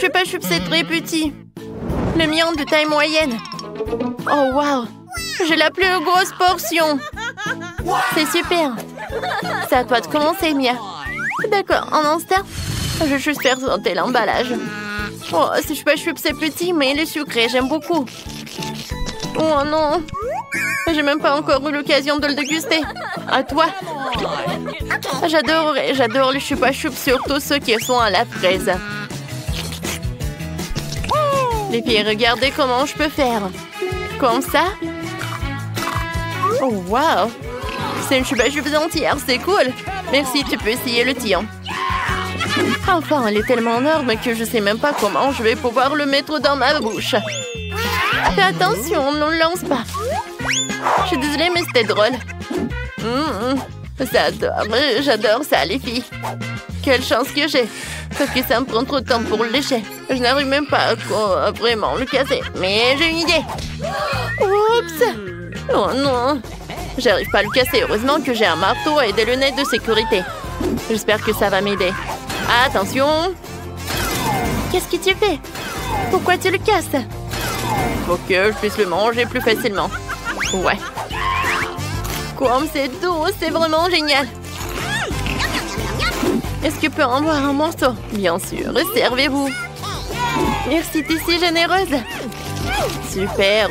Chupa Chups, c'est très petit. Le mien de taille moyenne. Oh, wow. J'ai la plus grosse portion. C'est super. C'est à toi de commencer, Mia. D'accord, en instant, je vais juste faire sauter l'emballage. Oh, ce Chupa Chups, c'est petit, mais il est sucré. J'aime beaucoup. Oh non. J'ai même pas encore eu l'occasion de le déguster. À toi. J'adore les Chupa Chups, surtout ceux qui sont à la fraise. Les filles, regardez comment je peux faire. Comme ça. Oh, wow. C'est une Chupa Chups entière, c'est cool. Merci, tu peux essayer le tien. Enfin, elle est tellement énorme que je sais même pas comment je vais pouvoir le mettre dans ma bouche. Fais attention, ne le lance pas. Je suis désolée, mais c'était drôle. J'adore ça, les filles. Quelle chance que j'ai. Parce que ça me prend trop de temps pour le lécher. Je n'arrive même pas à vraiment le casser. Mais j'ai une idée. Oups. Oh non. J'arrive pas à le casser. Heureusement que j'ai un marteau et des lunettes de sécurité. J'espère que ça va m'aider. Attention. Qu'est-ce que tu fais? Pourquoi tu le casses? Pour que je puisse le manger plus facilement. Ouais. Comme c'est doux, c'est vraiment génial. Est-ce que je peux en avoir un morceau? Bien sûr, servez-vous. Merci, t'es si généreuse. Super.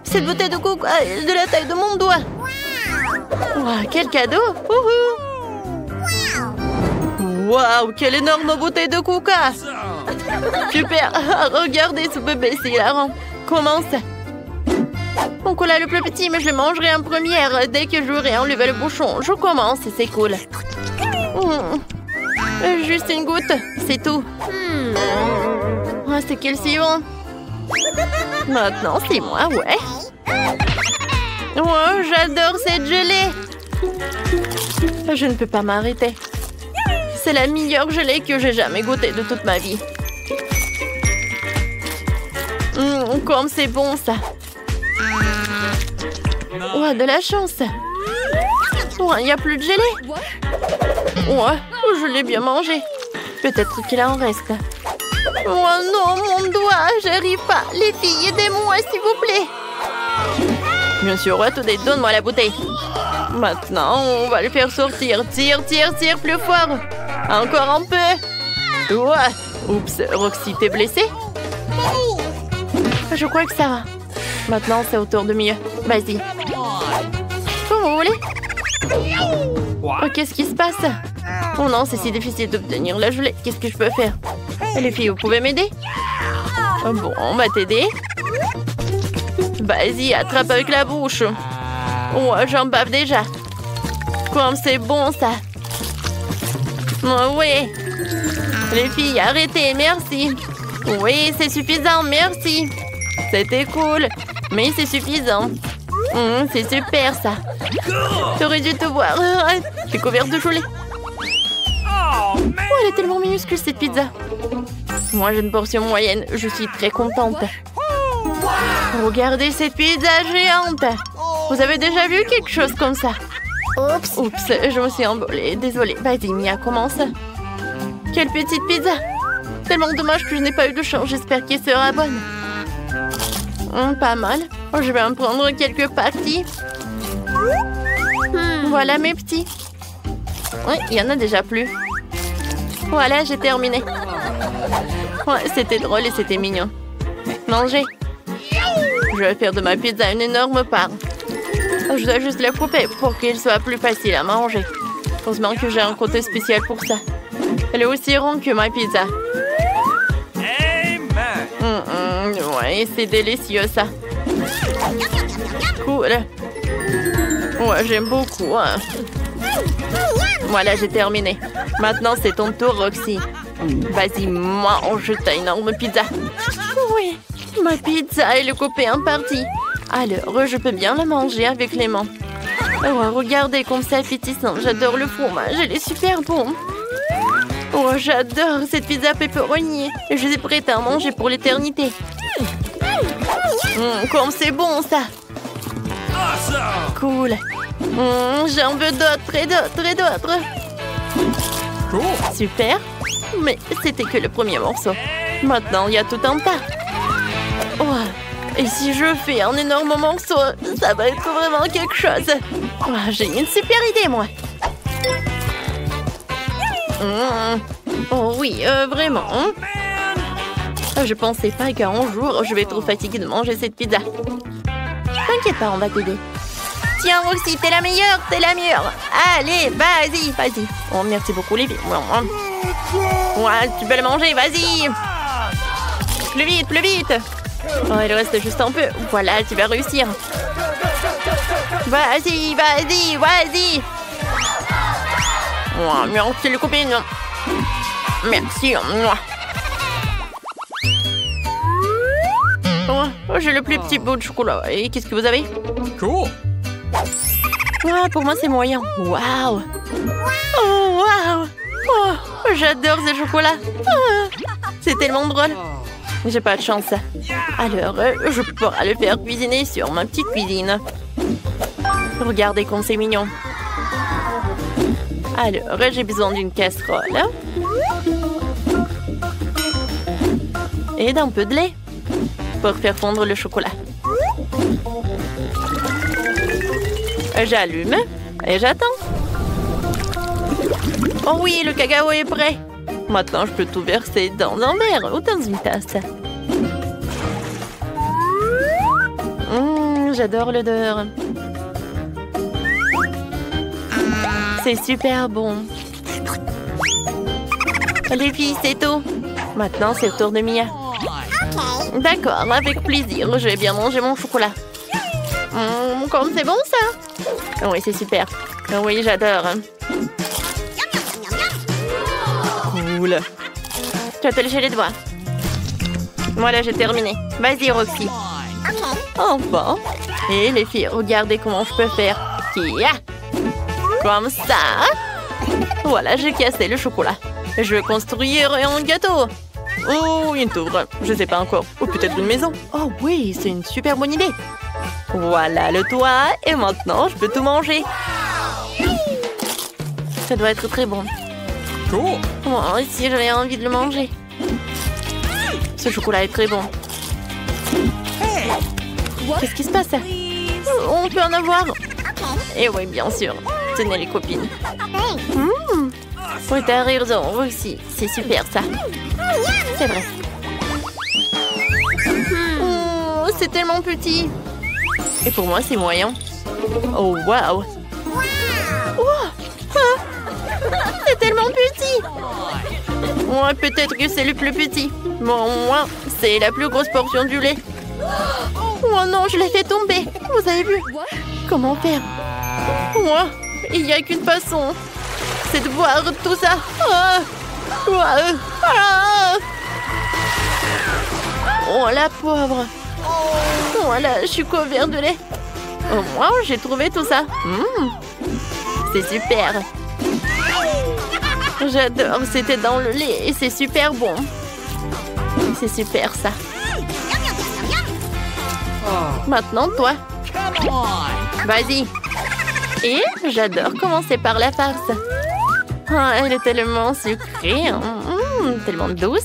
Cette bouteille de coco est de la taille de mon doigt. Wow, quel cadeau. Waouh, quelle énorme bouteille de coca. Super. Regardez ce bébé, c'est hilarant. Commence. Mon cola le plus petit, mais je le mangerai en première dès que j'aurai enlevé le bouchon. Je commence, c'est cool. Juste une goutte, c'est tout. Oh, c'est quel suivant? Maintenant, c'est moi, ouais. Oh, j'adore cette gelée. Je ne peux pas m'arrêter. C'est la meilleure gelée que j'ai jamais goûtée de toute ma vie. Comme c'est bon, ça. Oh, de la chance. Oh, il n'y a plus de gelée. Ouais, je l'ai bien mangé. Peut-être qu'il en reste. Oh non, mon doigt, j'arrive pas. Les filles, aidez-moi, s'il vous plaît. Bien sûr, Today, donne-moi la bouteille. Maintenant, on va le faire sortir. Tire, tire, tire plus fort. Encore un peu. Ouais. Oups, Roxy, t'es blessée? Je crois que ça va. Maintenant, c'est au tour de Mia. Vas-y. Comme vous voulez. Oh, qu'est-ce qui se passe? Oh non, c'est si difficile d'obtenir la gelée. Qu'est-ce que je peux faire? Et les filles, vous pouvez m'aider? Oh, bon, on va t'aider. Vas-y, attrape avec la bouche. Oh, j'en bave déjà. Comme c'est bon, ça. Oh, oui. Les filles, arrêtez, merci. Oui, c'est suffisant, merci. C'était cool, mais c'est suffisant. C'est super, ça. T'aurais dû te voir. T'es couverte de gelée. Oh, elle est tellement minuscule, cette pizza. Moi, j'ai une portion moyenne. Je suis très contente. Regardez cette pizza géante. Vous avez déjà vu quelque chose comme ça? Oups, je me suis embolée. Désolée. Vas-y, Mia, commence. Quelle petite pizza. Tellement dommage que je n'ai pas eu de chance. J'espère qu'elle sera bonne. Pas mal. Je vais en prendre quelques parties. Voilà mes petits. Oui, il y en a déjà plus. Voilà, j'ai terminé. Ouais, c'était drôle et c'était mignon. Mangez. Je vais faire de ma pizza une énorme part. Je dois juste la couper pour qu'il soit plus facile à manger. Heureusement que j'ai un côté spécial pour ça. Elle est aussi ronde que ma pizza. Ouais, c'est délicieux, ça. Cool. Ouais, j'aime beaucoup. Hein. Voilà, j'ai terminé. Maintenant, c'est ton tour, Roxy. Vas-y, mange ta énorme pizza. Oui, ma pizza, elle est coupée en partie. Alors, je peux bien la manger avec les mains. Oh, regardez comme c'est appétissant. J'adore le fromage, elle est super bon. Oh, j'adore cette pizza pepperoni. Je suis prête à en manger pour l'éternité. Comme c'est bon, ça. Cool. J'en veux d'autres et d'autres et d'autres. Super. Mais c'était que le premier morceau. Maintenant, il y a tout un tas. Oh. Et si je fais un énorme morceau, ça va être vraiment quelque chose. Oh, j'ai une super idée, moi. Oh oui, vraiment. Je pensais pas qu'un jour, je vais être trop fatiguée de manger cette pizza. T'inquiète pas, on va t'aider. Tiens, Roxy, t'es la meilleure, t'es la meilleure. Allez, vas-y, vas-y. Oh, merci beaucoup, les filles. Ouais, tu peux le manger, vas-y. Plus vite, plus vite. Oh, il reste juste un peu. Voilà, tu vas réussir. Vas-y, vas-y, vas-y. Oh, merci, les copines. Merci. Oh, j'ai le plus petit bout de chocolat. Et qu'est-ce que vous avez? Cool. Ah, pour moi, c'est moyen. Waouh. Oh, waouh. Oh, j'adore ce chocolat. C'est tellement drôle. J'ai pas de chance. Alors, je pourrais le faire cuisiner sur ma petite cuisine. Regardez comme c'est mignon. Alors, j'ai besoin d'une casserole. Et d'un peu de lait pour faire fondre le chocolat. J'allume et j'attends. Oh oui, le cacao est prêt. Maintenant, je peux tout verser dans un verre ou dans une tasse. J'adore l'odeur. C'est super bon. Les filles, c'est tout. Maintenant, c'est le tour de Mia. D'accord, avec plaisir. Je vais bien manger mon chocolat. Comme c'est bon, ça. Oui, c'est super. Oui, j'adore. Cool. Tu vas te lécher les doigts. Voilà, j'ai terminé. Vas-y, Roxy. Enfin. Et les filles, regardez comment je peux faire. Comme ça. Voilà, j'ai cassé le chocolat. Je vais construire un gâteau. Oh, une tour. Je sais pas encore. Ou peut-être une maison. Oh oui, c'est une super bonne idée. Voilà le toit. Et maintenant, je peux tout manger. Ça doit être très bon. Cool. Oh, si j'avais envie de le manger. Ce chocolat est très bon. Qu'est-ce qui se passe? On peut en avoir? Eh oui, bien sûr. Tenez les copines. Oui, t'as raison aussi. C'est super ça. C'est vrai. C'est tellement petit. Et pour moi, c'est moyen. Oh, waouh. C'est tellement petit. Ouais, peut-être que c'est le plus petit. Bon, moi, c'est la plus grosse portion du lait. Oh non, je l'ai fait tomber. Vous avez vu? Comment faire? Moi, il n'y a qu'une façon. C'est de boire tout ça. Oh, la pauvre. Voilà, je suis couvert de lait. Au moins, j'ai trouvé tout ça. C'est super. J'adore, c'était dans le lait et c'est super bon. C'est super ça. Maintenant, toi. Vas-y. Et j'adore commencer par la farce. Elle est tellement sucrée. Tellement douce.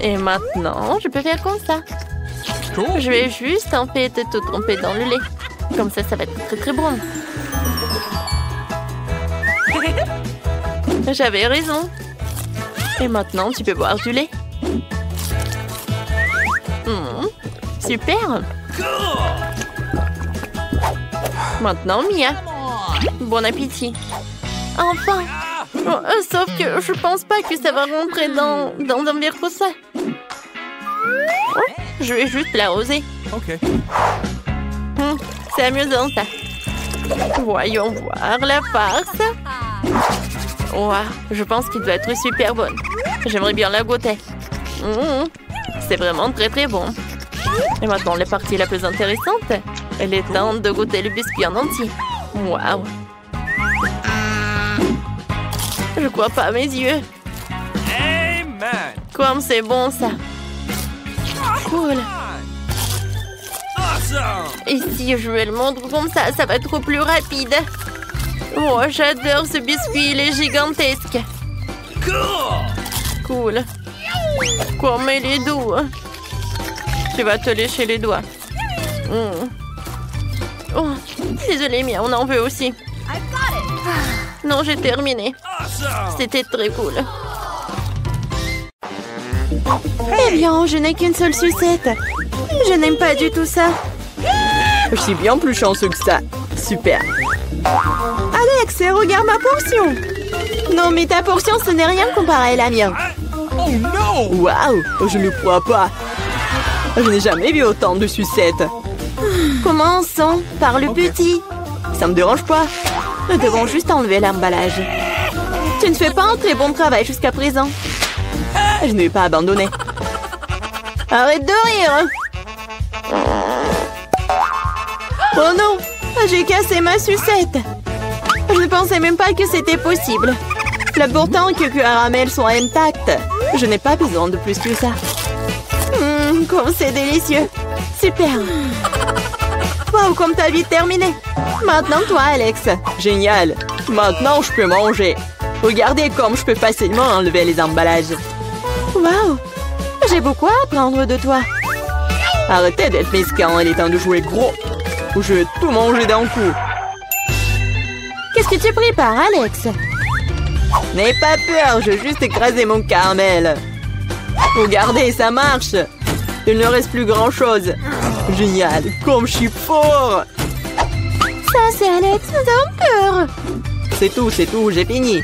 Et maintenant, je peux faire comme ça. Je vais juste en fait tout tremper dans le lait. Comme ça, ça va être très très bon. J'avais raison. Et maintenant, tu peux boire du lait. Super. Maintenant, Mia. Bon appétit. Enfin. Sauf que je pense pas que ça va rentrer dans un verre pour ça. Je vais juste l'arroser. Ok. C'est amusant ça. Voyons voir la farce. Wow, je pense qu'il doit être super bonne. J'aimerais bien la goûter. C'est vraiment très très bon. Et maintenant, la partie la plus intéressante. Elle est temps de goûter le biscuit en entier. Waouh. Je crois pas à mes yeux. Amen. Comme c'est bon ça. Cool. Awesome. Et si je vais le montre comme ça, ça va être plus rapide. Oh, j'adore ce biscuit, il est gigantesque. Cool. Comme les doigts. Tu vas te lécher les doigts. Oh, désolée, mais on en veut aussi. Non, j'ai terminé. C'était très cool. Eh bien, je n'ai qu'une seule sucette. Je n'aime pas du tout ça. Je suis bien plus chanceux que ça. Super. Alex, regarde ma portion. Non, mais ta portion, ce n'est rien comparé à la mienne. Oh no! Waouh, je ne crois pas. Je n'ai jamais vu autant de sucettes. Commençons par le petit. Ça me dérange pas. Nous devons juste enlever l'emballage. Tu ne fais pas un très bon travail jusqu'à présent. Je ne vais pas abandonner. Arrête de rire. Oh non, j'ai cassé ma sucette. Je ne pensais même pas que c'était possible. L'important que caramels sont intacts. Je n'ai pas besoin de plus que ça. Comme c'est délicieux. Super. Wow, comme t'as vite terminé. Maintenant, toi, Alex. Génial. Maintenant, je peux manger. Regardez comme je peux facilement enlever les emballages. Wow. J'ai beaucoup à apprendre de toi. Arrêtez d'être mesquin, il est temps de jouer gros. Ou je vais tout manger d'un coup. Qu'est-ce que tu prépares, Alex? N'aie pas peur, je vais juste écraser mon caramel. Regardez, ça marche. Il ne reste plus grand-chose. Génial, comme je suis fort. Ça, c'est Alex, nous avons peur. C'est tout, j'ai fini.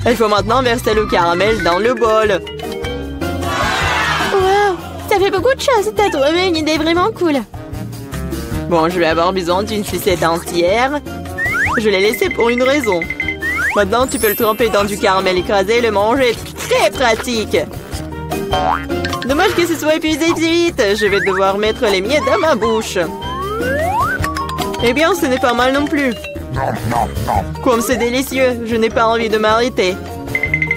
Il faut maintenant verser le caramel dans le bol. Wow, ça fait beaucoup de choses. T'as trouvé une idée vraiment cool. Bon, je vais avoir besoin d'une sucette entière. Je l'ai laissée pour une raison. Maintenant, tu peux le tremper dans du caramel écrasé et le manger. Très pratique. Dommage que ce soit épuisé si vite. Je vais devoir mettre les miettes dans ma bouche. Eh bien, ce n'est pas mal non plus. Comme c'est délicieux, je n'ai pas envie de m'arrêter.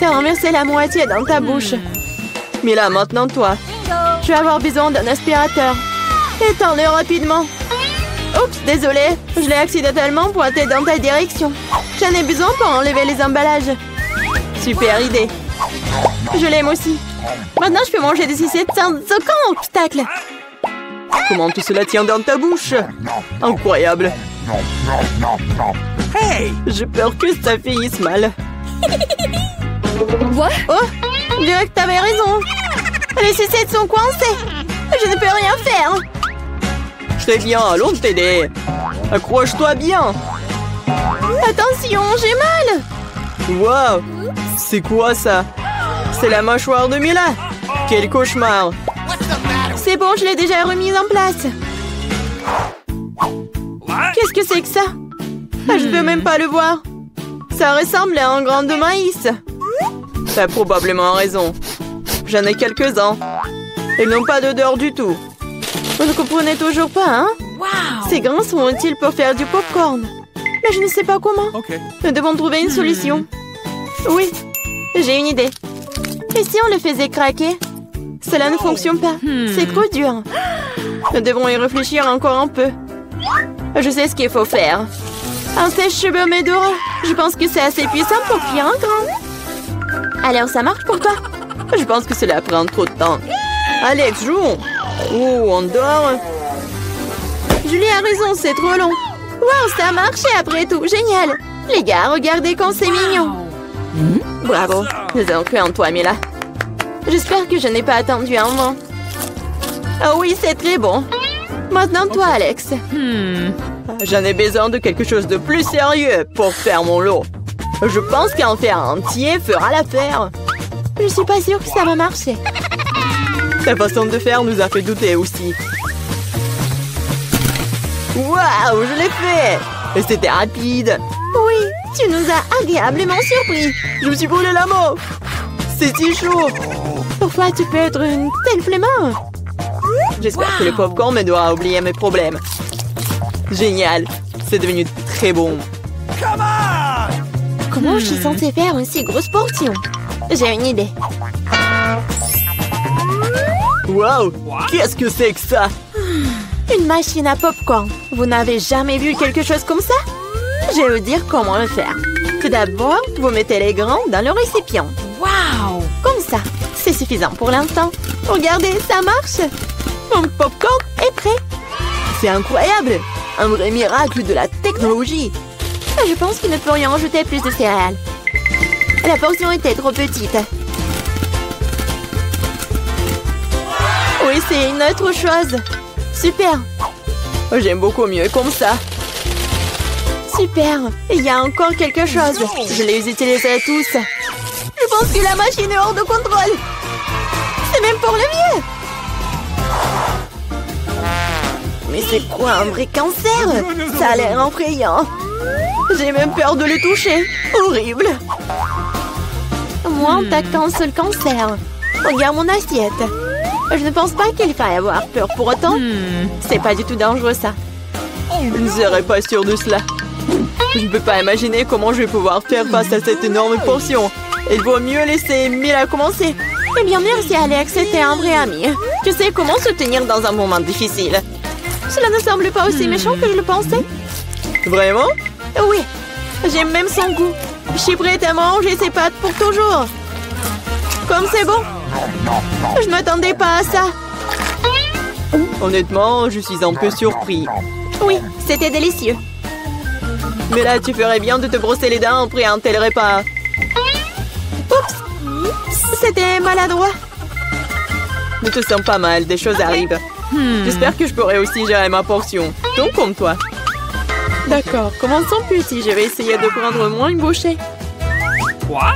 T'as renversé la moitié dans ta bouche. Mais là, maintenant, toi. Je vais avoir besoin d'un aspirateur. Étends-le rapidement. Oups, désolé. Je l'ai accidentellement pointé dans ta direction. J'en ai besoin pour enlever les emballages. Super idée. Je l'aime aussi. Maintenant, je peux manger des sucettes sans aucun obstacle. Comment tout cela tient dans ta bouche? Incroyable. Hey! J'ai peur que ça finisse mal. Quoi? Oh, je dirais que t'avais raison. Les sucettes sont coincées. Je ne peux rien faire. Très bien, allons t'aider. Accroche-toi bien. Attention, j'ai mal. Wow, c'est quoi ça? C'est la mâchoire de Mila. Quel cauchemar. C'est bon, je l'ai déjà remise en place. Qu'est-ce que c'est que ça? Je ne peux même pas le voir. Ça ressemble à un grain de maïs. T'as probablement raison. J'en ai quelques-uns. Ils n'ont pas d'odeur du tout. Vous ne comprenez toujours pas, hein? Ces grains sont utiles pour faire du popcorn. Mais je ne sais pas comment. Okay. Nous devons trouver une solution. Oui, j'ai une idée. Et si on le faisait craquer? Cela ne fonctionne pas. C'est trop dur. Nous devons y réfléchir encore un peu. Je sais ce qu'il faut faire. Un sèche-cheveux Medora. Je pense que c'est assez puissant pour cuire un grain. Alors, ça marche pour toi? Je pense que cela prend trop de temps. Alex, joue. Oh, on dort. Julie a raison, c'est trop long. Wow, ça a marché après tout. Génial. Les gars, regardez comme c'est mignon. Bravo. Nous avons cru en toi, Mila. J'espère que je n'ai pas attendu un moment. Oh oui, c'est très bon. Maintenant, toi, Alex. J'en ai besoin de quelque chose de plus sérieux pour faire mon lot. Je pense qu'en faire un entier fera l'affaire. Je suis pas sûre que ça va marcher. Ta façon de faire nous a fait douter aussi. Waouh, je l'ai fait! Et c'était rapide. Oui, tu nous as agréablement surpris. Je me suis brûlé la main. C'est si chaud. Pourquoi tu peux être une telle flemmard? J'espère que le popcorn m'aidera à oublier mes problèmes. Génial. C'est devenu très bon. Come on! Comment je suis censée faire une si grosse portion? J'ai une idée. Waouh! Qu'est-ce que c'est que ça? Une machine à popcorn. Vous n'avez jamais vu quelque chose comme ça? Je vais vous dire comment le faire. Tout d'abord, vous mettez les grains dans le récipient. Wow! Comme ça, c'est suffisant pour l'instant. Regardez, ça marche. Mon popcorn est prêt. C'est incroyable. Un vrai miracle de la technologie. Je pense qu'ils ne pourrions ajouter plus de céréales. La portion était trop petite. Oui, c'est une autre chose. Super. J'aime beaucoup mieux comme ça. Super. Il y a encore quelque chose. Je les utiliserai tous. Je pense que la machine est hors de contrôle. C'est même pour le mieux. Mais c'est quoi un vrai cancer? Ça a l'air effrayant. J'ai même peur de le toucher. Horrible. Moi, en attaquant ce cancer. Regarde mon assiette. Je ne pense pas qu'il faille avoir peur pour autant. C'est pas du tout dangereux, ça. Je ne serais pas sûre de cela. Je ne peux pas imaginer comment je vais pouvoir faire face à cette énorme portion. Il vaut mieux laisser Mila commencer. Eh bien, merci Alex, c'était un vrai ami. Tu sais comment se tenir dans un moment difficile. Cela ne semble pas aussi méchant que je le pensais. Vraiment? Oui. J'aime même son goût. Je suis prête à manger ses pâtes pour toujours. Comme c'est bon. Je ne m'attendais pas à ça. Honnêtement, je suis un peu surpris. Oui, c'était délicieux. Mais là, tu ferais bien de te brosser les dents après un tel repas. Oups! C'était maladroit. Ne te sens pas mal, des choses arrivent. J'espère que je pourrai aussi gérer ma portion. Donc comme toi. D'accord, commençons petit. Je vais essayer de prendre moins une bouchée.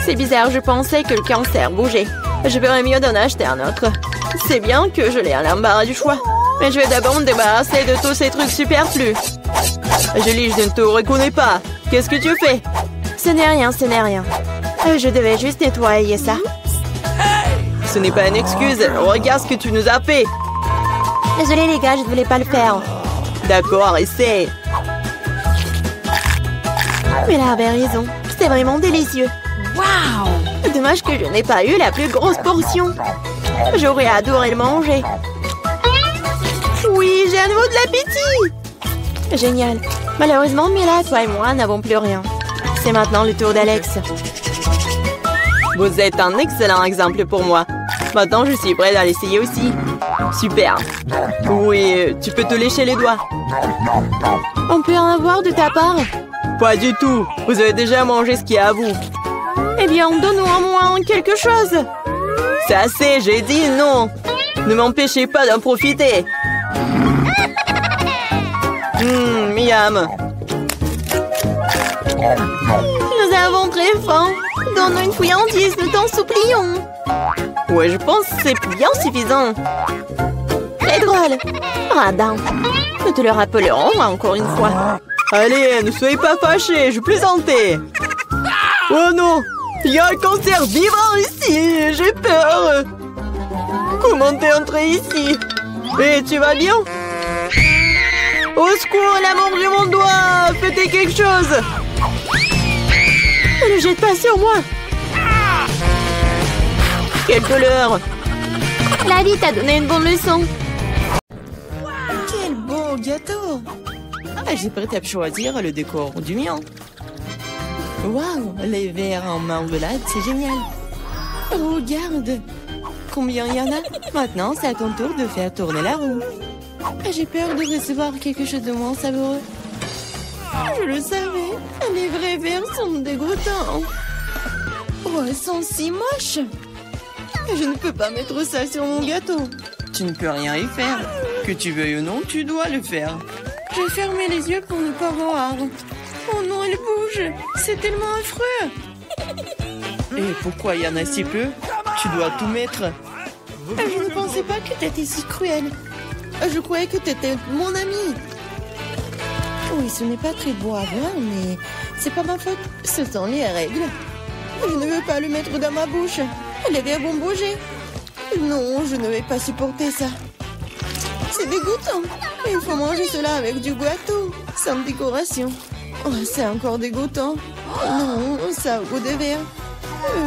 C'est bizarre, je pensais que le cancer bougeait. Je ferais mieux d'en acheter un autre. C'est bien que je l'ai à l'embarras du choix. Mais je vais d'abord me débarrasser de tous ces trucs superflus. Julie, je ne te reconnais pas. Qu'est-ce que tu fais? Ce n'est rien, ce n'est rien. Je devais juste nettoyer ça. Ce n'est pas une excuse. Regarde ce que tu nous as fait. Désolée les gars, je ne voulais pas le faire. D'accord, essaie. Mais là avait raison. C'était vraiment délicieux. Wow! Dommage que je n'ai pas eu la plus grosse portion. J'aurais adoré le manger. Oui, j'ai à nouveau de l'appétit. Génial. Malheureusement, Mila, toi et moi n'avons plus rien. C'est maintenant le tour d'Alex. Vous êtes un excellent exemple pour moi. Maintenant, je suis prête à l'essayer aussi. Super. Oui, tu peux te lécher les doigts. On peut en avoir de ta part? Pas du tout. Vous avez déjà mangé ce qu'il y a à vous. Eh bien, donne-nous au moins quelque chose. C'est assez, j'ai dit non. Ne m'empêchez pas d'en profiter. Miam. Nous avons très faim. Donne-nous une friandise, nous t'en supplions. Ouais, je pense que c'est bien suffisant. Très drôle. Radin. Nous te le rappellerons encore une fois. Allez, ne soyez pas fâchés, je plaisantais. Oh non, il y a un cancer vivant ici, j'ai peur. Comment t'es entré ici? Et tu vas bien? Au secours, elle a mangé mon doigt. Faites quelque chose. Ne jette pas sur moi. Quelle douleur. La vie t'a donné une bonne leçon. Quel beau gâteau. J'ai prêt à choisir le décor du mien. Waouh, les verres en marmelade, c'est génial. Regarde. Combien il y en a? Maintenant, c'est à ton tour de faire tourner la roue. J'ai peur de recevoir quelque chose de moins savoureux. Je le savais. Les vrais verres sont dégoûtants. Oh, elles sont si moches. Je ne peux pas mettre ça sur mon gâteau. Tu ne peux rien y faire. Que tu veuilles ou non, tu dois le faire. J'ai fermé les yeux pour ne pas voir. Oh non, elle bouge. C'est tellement affreux. Et pourquoi il y en a si peu? Tu dois tout mettre. Je ne pensais pas que tu étais si cruel. Je croyais que tu étais mon ami. Oui, ce n'est pas très beau à voir, mais c'est pas ma faute. Ce sont les règles. Je ne veux pas le mettre dans ma bouche. Les verres vont bouger. Non, je ne vais pas supporter ça. C'est dégoûtant. Il faut manger cela avec du gâteau, sans décoration. Oh, c'est encore dégoûtant. Non, ça a goût de verre.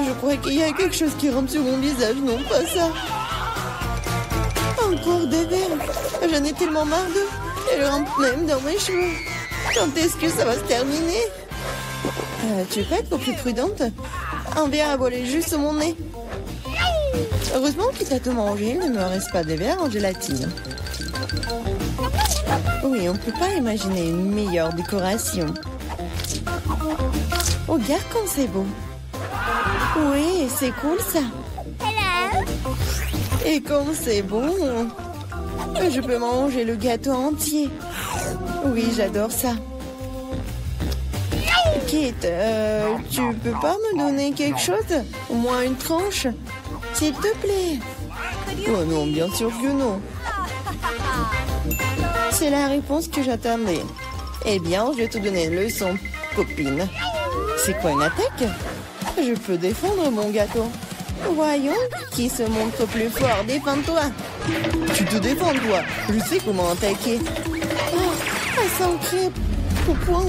Je crois qu'il y a quelque chose qui rampe sur mon visage. Non, pas ça. Encore des verres. J'en ai tellement marre d'eux. Elles rampent même dans mes cheveux. Quand est-ce que ça va se terminer? Tu peux être plus prudente? Un verre a volé juste sur mon nez. Heureusement que tu as tout mangé, il ne me reste pas de verre en gélatine. Oui, on ne peut pas imaginer une meilleure décoration. Oh, regarde comme c'est beau. Oui, c'est cool ça. Et comme c'est bon, je peux manger le gâteau entier. Oui, j'adore ça. Kate, tu peux pas me donner quelque chose? Au moins une tranche? S'il te plaît. Oh non, bien sûr que non. C'est la réponse que j'attendais. Eh bien, je vais te donner une leçon, copine. C'est quoi une attaque? Je peux défendre mon gâteau. Voyons qui se montre plus fort. Défends-toi. Tu te défends, toi. Je sais comment attaquer. Oh, un sacré poupon.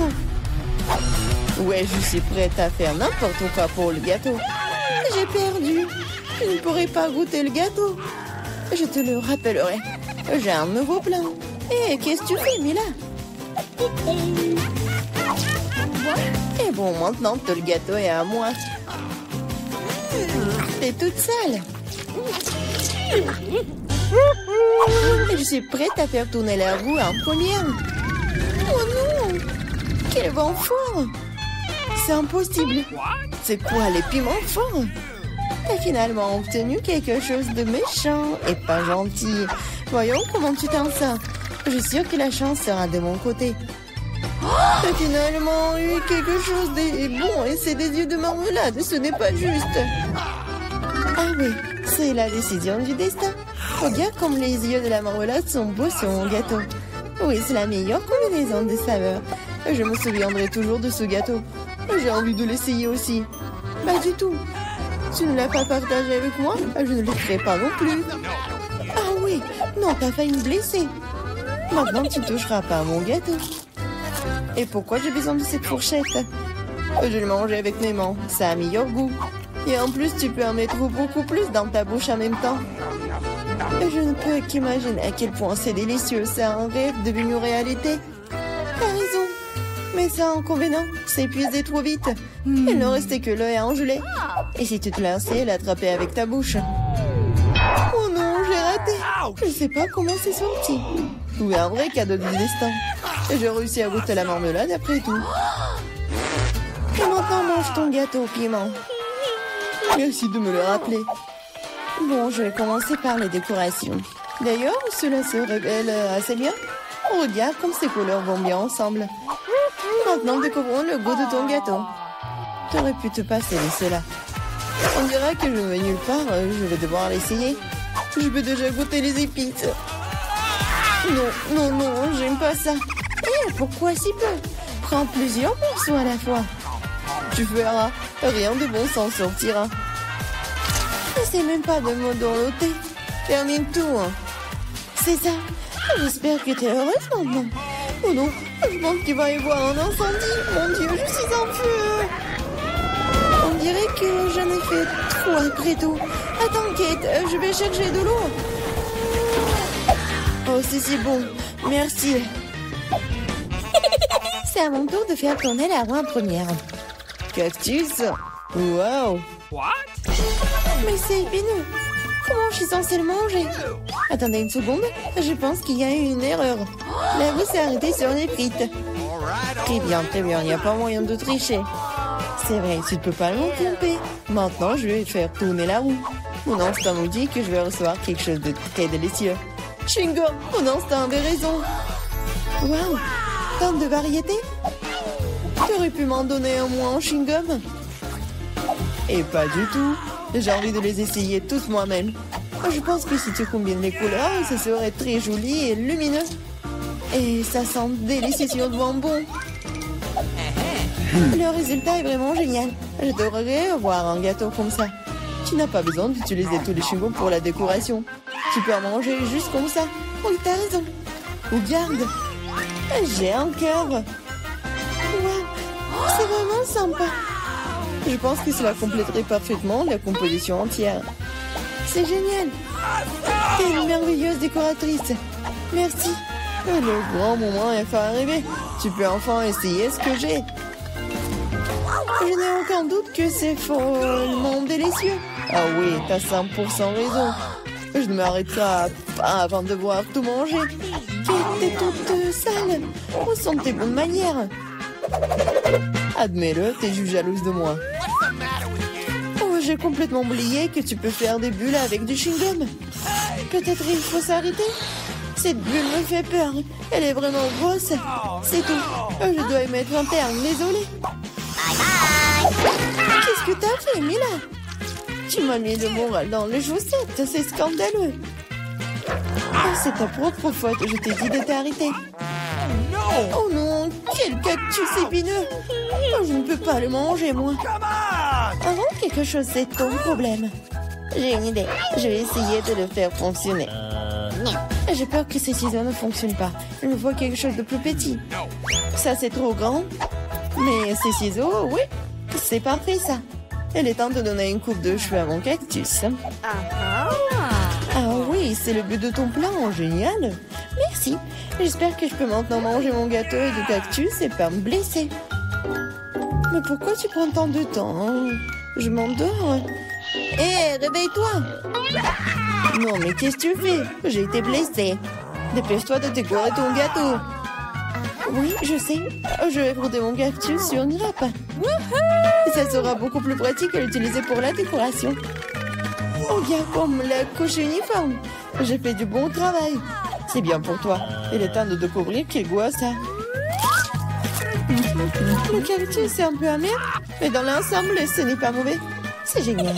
Ouais, je suis prête à faire n'importe quoi pour le gâteau. J'ai perdu. Je ne pourrai pas goûter le gâteau. Je te le rappellerai. J'ai un nouveau plan. Hé, qu'est-ce que tu fais, Mila? Et bon, maintenant que le gâteau est à moi. T'es toute sale. Je suis prête à faire tourner la roue en première. Oh non! Quel vent fort! C'est impossible. C'est quoi les piments forts? T'as finalement obtenu quelque chose de méchant et pas gentil. Voyons comment tu t'en sors. Je suis sûre que la chance sera de mon côté. T'as finalement eu quelque chose de bon et c'est des yeux de marmelade. Ce n'est pas juste. Ah oui, c'est la décision du destin. Regarde comme les yeux de la marmelade sont beaux sur mon gâteau. Oui, c'est la meilleure combinaison de saveurs. Je me souviendrai toujours de ce gâteau. J'ai envie de l'essayer aussi. Pas du tout. Tu ne l'as pas partagé avec moi, je ne le ferai pas non plus. Ah oui, non, t'as failli me blesser. Maintenant, tu ne toucheras pas à mon gâteau. Et pourquoi j'ai besoin de cette fourchette? Je vais le manger avec mes mains, ça a meilleur goût. Et en plus, tu peux en mettre beaucoup plus dans ta bouche en même temps. Je ne peux qu'imaginer à quel point c'est délicieux. C'est un rêve devenu réalité. T'as raison. Mais ça, inconvénient, c'est épuisé trop vite. Il ne restait que l'œil à engeler. Et si tu te lançais, l'attraper avec ta bouche. Oh non, j'ai raté. Je ne sais pas comment c'est sorti. Oui, un vrai cadeau du destin. J'ai réussi à goûter la marmelade après tout. Et maintenant, mange ton gâteau au piment. Merci de me le rappeler. Bon, je vais commencer par les décorations. D'ailleurs, cela se révèle assez bien. Regarde comme ces couleurs vont bien ensemble. Maintenant, découvrons le goût de ton gâteau. Tu aurais pu te passer de cela. On dirait que je ne vais nulle part, je vais devoir l'essayer. Je peux déjà goûter les épices. Non, non, non, j'aime pas ça. Eh, pourquoi si peu? Prends plusieurs morceaux à la fois. Tu verras, rien de bon s'en sortira. N'essaie même pas de me dorloter. Termine tout. Hein. C'est ça. J'espère que tu es heureuse maintenant. Oh non, je pense qu'il va y avoir un incendie. Mon Dieu, je suis en feu. On dirait que j'en ai fait trop après tout. Attends, Kate, je vais chercher de l'eau. Oh, c'est bon. Merci. C'est à mon tour de faire tourner la roue en première. Cactus. Wow. What? Mais c'est épineux. Comment je suis censée le manger? Attendez une seconde. Je pense qu'il y a eu une erreur. La roue s'est arrêtée sur les frites. Très bien, très bien. Il n'y a pas moyen de tricher. C'est vrai, tu ne peux pas me tromper. Maintenant, je vais faire tourner la roue. Mon instinct me dit que je vais recevoir quelque chose de très délicieux. Chewing-gum, mon instinct avait raison. Waouh, tant de variétés. Tu aurais pu m'en donner un moins en chewing-gum? Et pas du tout. J'ai envie de les essayer toutes moi-même. Je pense que si tu combines les couleurs, ça serait très joli et lumineux. Et ça sent délicieux sur le bonbon. Le résultat est vraiment génial. J'adorerais avoir un gâteau comme ça. Tu n'as pas besoin d'utiliser tous les chewing-gums pour la décoration. Tu peux en manger juste comme ça. Oui, t'as raison. Regarde. J'ai un cœur. Waouh. C'est vraiment sympa. Je pense que cela compléterait parfaitement la composition entière. C'est génial. T'es une merveilleuse décoratrice. Merci. Le grand moment est enfin arrivé. Tu peux enfin essayer ce que j'ai. Je n'ai aucun doute que c'est follement délicieux. Ah oui, t'as 100% raison. Je ne m'arrêterai pas avant de voir tout manger. T'es toute sale. Où sont tes bonnes manières? Admets-le, t'es juste jalouse de moi. Oh, j'ai complètement oublié que tu peux faire des bulles avec du chewing-gum. Peut-être il faut s'arrêter. Cette bulle me fait peur. Elle est vraiment grosse. C'est tout. Je dois y mettre un terme. Désolée. Qu'est-ce que t'as fait, Mila? Tu m'as mis le moral dans les chaussettes. C'est scandaleux. Oh, c'est ta propre faute. Je t'ai dit de t'arrêter. Oh non, quel cactus épineux. Oh, je ne peux pas le manger, moi. Avant quelque chose, c'est ton problème. J'ai une idée. Je vais essayer de le faire fonctionner. J'ai peur que ces ciseaux ne fonctionnent pas. Il me faut quelque chose de plus petit. Ça, c'est trop grand. Mais ces ciseaux, oui, c'est parfait, ça. Il est temps de donner une coupe de cheveux à mon cactus. Ah oui, c'est le but de ton plan. Génial. Merci. J'espère que je peux maintenant manger mon gâteau et du cactus et pas me blesser. Mais pourquoi tu prends tant de temps, hein? Je m'endors. Hé, réveille-toi! Non, mais qu'est-ce que tu fais? J'ai été blessée. Dépêche-toi de décorer ton gâteau. Oui, je sais. Je vais frotter mon cactus sur une grappe. Ça sera beaucoup plus pratique à l'utiliser pour la décoration. Oh, regarde comme la couche uniforme. J'ai fait du bon travail. C'est bien pour toi. Il est temps de découvrir quel goût a ça. Le cactus est un peu amer, mais dans l'ensemble, ce n'est pas mauvais. C'est génial.